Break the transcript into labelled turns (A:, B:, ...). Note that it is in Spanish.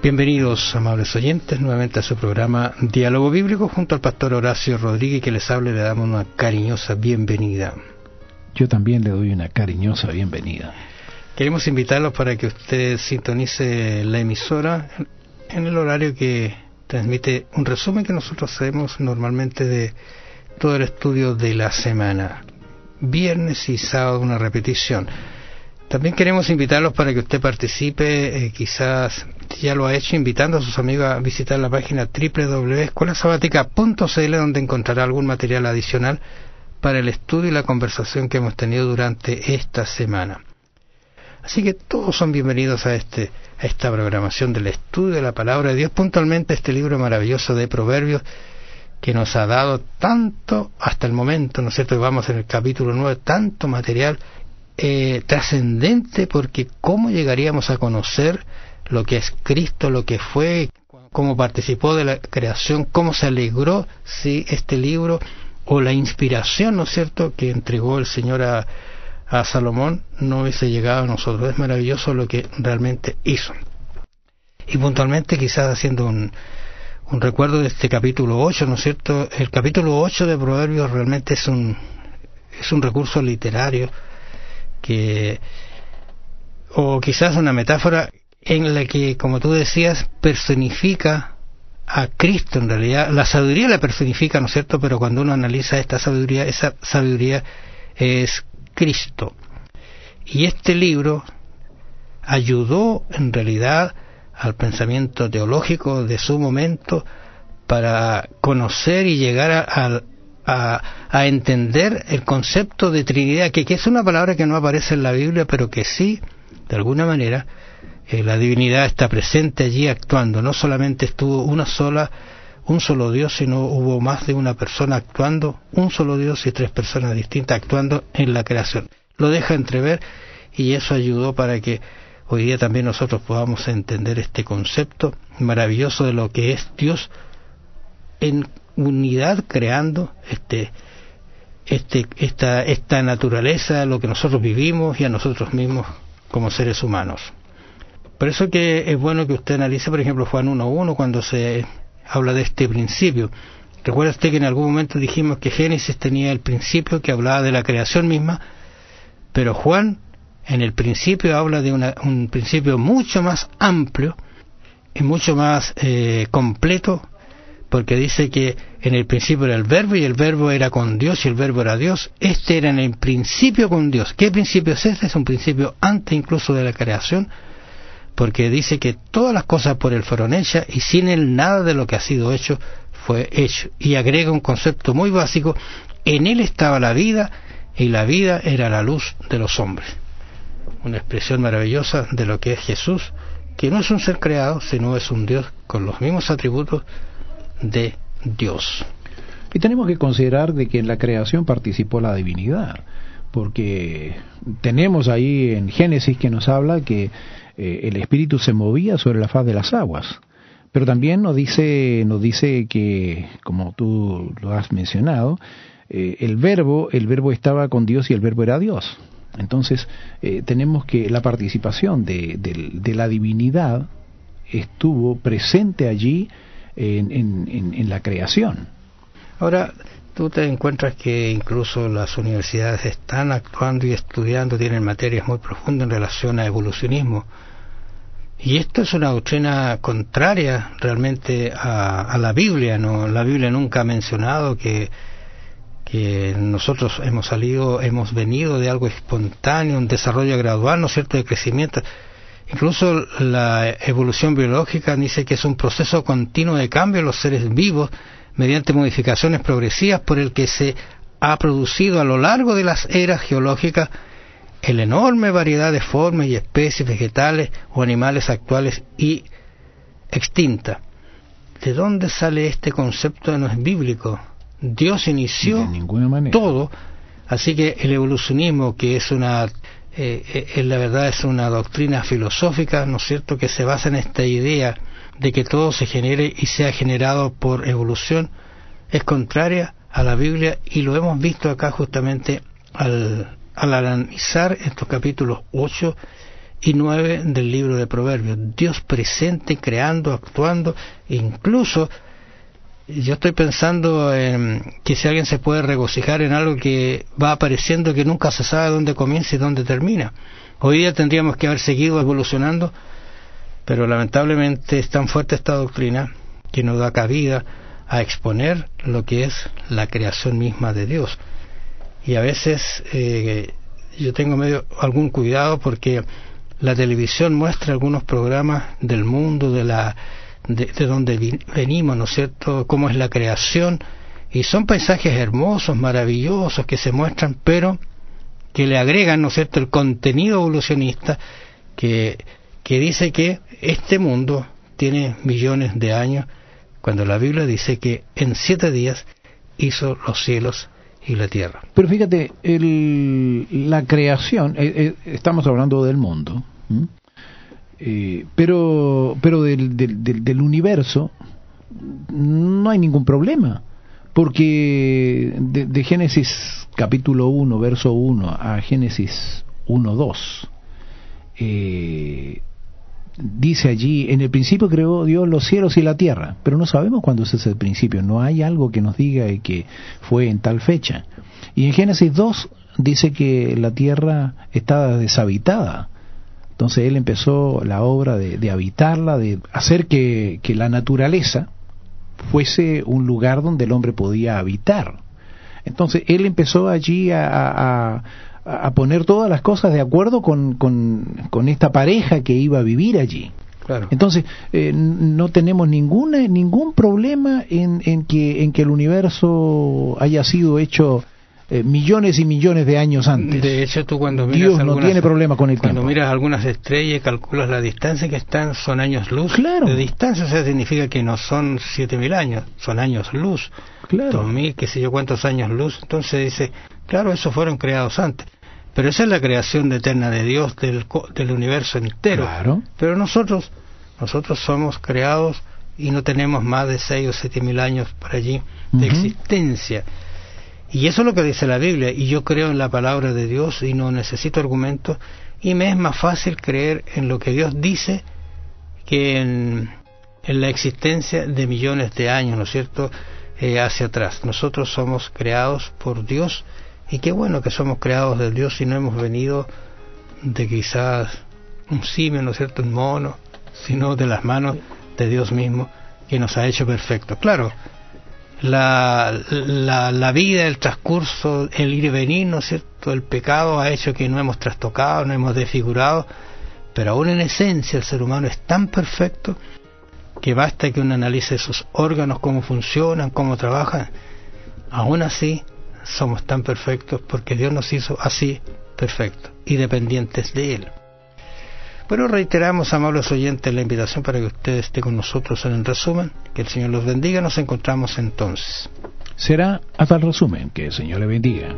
A: Bienvenidos, amables oyentes, nuevamente a su programa Diálogo Bíblico junto al pastor Horacio Rodríguez, que les habla y le damos una cariñosa bienvenida.
B: Yo también le doy una cariñosa bienvenida.
A: Queremos invitarlos para que usted sintonice la emisora en el horario que transmite un resumen que nosotros hacemos normalmente de todo el estudio de la semana. Viernes y sábado una repetición. También queremos invitarlos para que usted participe, quizás ya lo ha hecho, invitando a sus amigos a visitar la página www.escuelasabatica.cl, donde encontrará algún material adicional para el estudio y la conversación que hemos tenido durante esta semana. Así que todos son bienvenidos a esta programación del estudio de la Palabra de Dios, puntualmente este libro maravilloso de Proverbios que nos ha dado tanto hasta el momento, ¿no es cierto? Vamos en el capítulo 9, tanto material trascendente, porque cómo llegaríamos a conocer lo que es Cristo, lo que fue, cómo participó de la creación, cómo se alegró si este libro o la inspiración, ¿no es cierto?, que entregó el Señor a Salomón no hubiese llegado a nosotros. Es maravilloso lo que realmente hizo. Y puntualmente, quizás haciendo un recuerdo de este capítulo 8, ¿no es cierto? El capítulo 8 de Proverbios realmente es un recurso literario o quizás una metáfora en la que, como tú decías, personifica a Cristo. En realidad la sabiduría la personifica, ¿no es cierto?, pero cuando uno analiza esa sabiduría es Cristo. Y este libro ayudó en realidad al pensamiento teológico de su momento para conocer y llegar a entender el concepto de Trinidad, que es una palabra que no aparece en la Biblia, pero que sí, de alguna manera, la divinidad está presente allí actuando. No solamente estuvo un solo Dios, sino hubo más de una persona actuando, un solo Dios y tres personas distintas actuando en la creación. Lo deja entrever, y eso ayudó para que hoy día también nosotros podamos entender este concepto maravilloso de lo que es Dios en unidad, creando esta naturaleza, lo que nosotros vivimos, y a nosotros mismos como seres humanos. Por eso que es bueno que usted analice, por ejemplo, Juan 1:1, cuando se habla de este principio. Recuerda usted que en algún momento dijimos que Génesis tenía el principio que hablaba de la creación misma, pero Juan en el principio habla de un principio mucho más amplio y mucho más completo, porque dice que en el principio era el Verbo, y el Verbo era con Dios, y el Verbo era Dios. Este era en el principio con Dios. ¿Qué principio es este? Es un principio antes incluso de la creación, porque dice que todas las cosas por Él fueron hechas, y sin Él nada de lo que ha sido hecho fue hecho. Y agrega un concepto muy básico: en Él estaba la vida, y la vida era la luz de los hombres. Una expresión maravillosa de lo que es Jesús, que no es un ser creado, sino es un Dios con los mismos atributos de Dios.
B: Y tenemos que considerar de que en la creación participó la divinidad, porque tenemos ahí en Génesis que nos habla que el Espíritu se movía sobre la faz de las aguas, pero también nos dice que, como tú lo has mencionado, el verbo estaba con Dios y el Verbo era Dios. Entonces tenemos que la participación de la divinidad estuvo presente allí en la creación.
A: Ahora, tú te encuentras que incluso las universidades están actuando y estudiando, tienen materias muy profundas en relación a evolucionismo, y esto es una doctrina contraria realmente a la Biblia, ¿no? La Biblia nunca ha mencionado que nosotros hemos venido de algo espontáneo, un desarrollo gradual, ¿no es cierto?, de crecimiento. Incluso la evolución biológica dice que es un proceso continuo de cambio en los seres vivos mediante modificaciones progresivas por el que se ha producido a lo largo de las eras geológicas la enorme variedad de formas y especies vegetales o animales actuales y extintas. ¿De dónde sale este concepto? No es bíblico. Dios inició todo, así que el evolucionismo, que es la verdad es una doctrina filosófica, ¿no es cierto?, que se basa en esta idea de que todo se genere y sea generado por evolución, es contraria a la Biblia, y lo hemos visto acá justamente al analizar estos capítulos 8 y 9 del libro de Proverbios. Dios presente, creando, actuando, e incluso yo estoy pensando en que si alguien se puede regocijar en algo que va apareciendo, que nunca se sabe dónde comienza y dónde termina. Hoy día tendríamos que haber seguido evolucionando, pero lamentablemente es tan fuerte esta doctrina que nos da cabida a exponer lo que es la creación misma de Dios. Y a veces yo tengo algún cuidado porque la televisión muestra algunos programas del mundo, de donde venimos, ¿no es cierto?, cómo es la creación, y son paisajes hermosos, maravillosos, que se muestran, pero que le agregan, ¿no es cierto?, el contenido evolucionista que dice que este mundo tiene millones de años, cuando la Biblia dice que en 7 días hizo los cielos y la tierra.
B: Pero fíjate, la creación, estamos hablando del mundo, pero del universo no hay ningún problema, porque de Génesis capítulo 1, verso 1 a Génesis 1, 2, dice allí, en el principio creó Dios los cielos y la tierra, pero no sabemos cuándo es ese principio, no hay algo que nos diga que fue en tal fecha. Y en Génesis 2 dice que la tierra estaba deshabitada. Entonces él empezó la obra de habitarla, de hacer que la naturaleza fuese un lugar donde el hombre podía habitar. Entonces él empezó allí a poner todas las cosas de acuerdo con esta pareja que iba a vivir allí.
A: Claro.
B: Entonces no tenemos ningún problema en que el universo haya sido hecho millones y millones de años antes.
A: De hecho, tú cuando miras
B: Dios no tiene problema con el tiempo.
A: Cuando miras algunas estrellas y calculas la distancia que están, son años luz.
B: Claro.
A: De distancia, o sea, significa que no son 7.000 años, son años luz.
B: Claro.
A: 2.000, qué sé yo cuántos años luz. Entonces dice, claro, esos fueron creados antes. Pero esa es la creación eterna de Dios, del universo entero.
B: Claro.
A: Pero nosotros somos creados y no tenemos más de 6 o 7.000 años por allí de existencia. Y eso es lo que dice la Biblia, y yo creo en la palabra de Dios y no necesito argumentos, y me es más fácil creer en lo que Dios dice que en la existencia de millones de años, ¿no es cierto?, hacia atrás. Nosotros somos creados por Dios, y qué bueno que somos creados de Dios y no hemos venido de quizás un simio, ¿no es cierto?, un mono, sino de las manos de Dios mismo, que nos ha hecho perfectos. Claro, la vida, el transcurso, el ir y venir, ¿no es cierto?, el pecado ha hecho que no hemos trastocado, no hemos desfigurado, pero aún en esencia el ser humano es tan perfecto que basta que uno analice sus órganos, cómo funcionan, cómo trabajan. Aún así somos tan perfectos porque Dios nos hizo así perfectos y dependientes de Él. Pero reiteramos, amables oyentes, la invitación para que usted esté con nosotros en el resumen. Que el Señor los bendiga. Nos encontramos entonces.
B: Será hasta el resumen. Que el Señor le bendiga.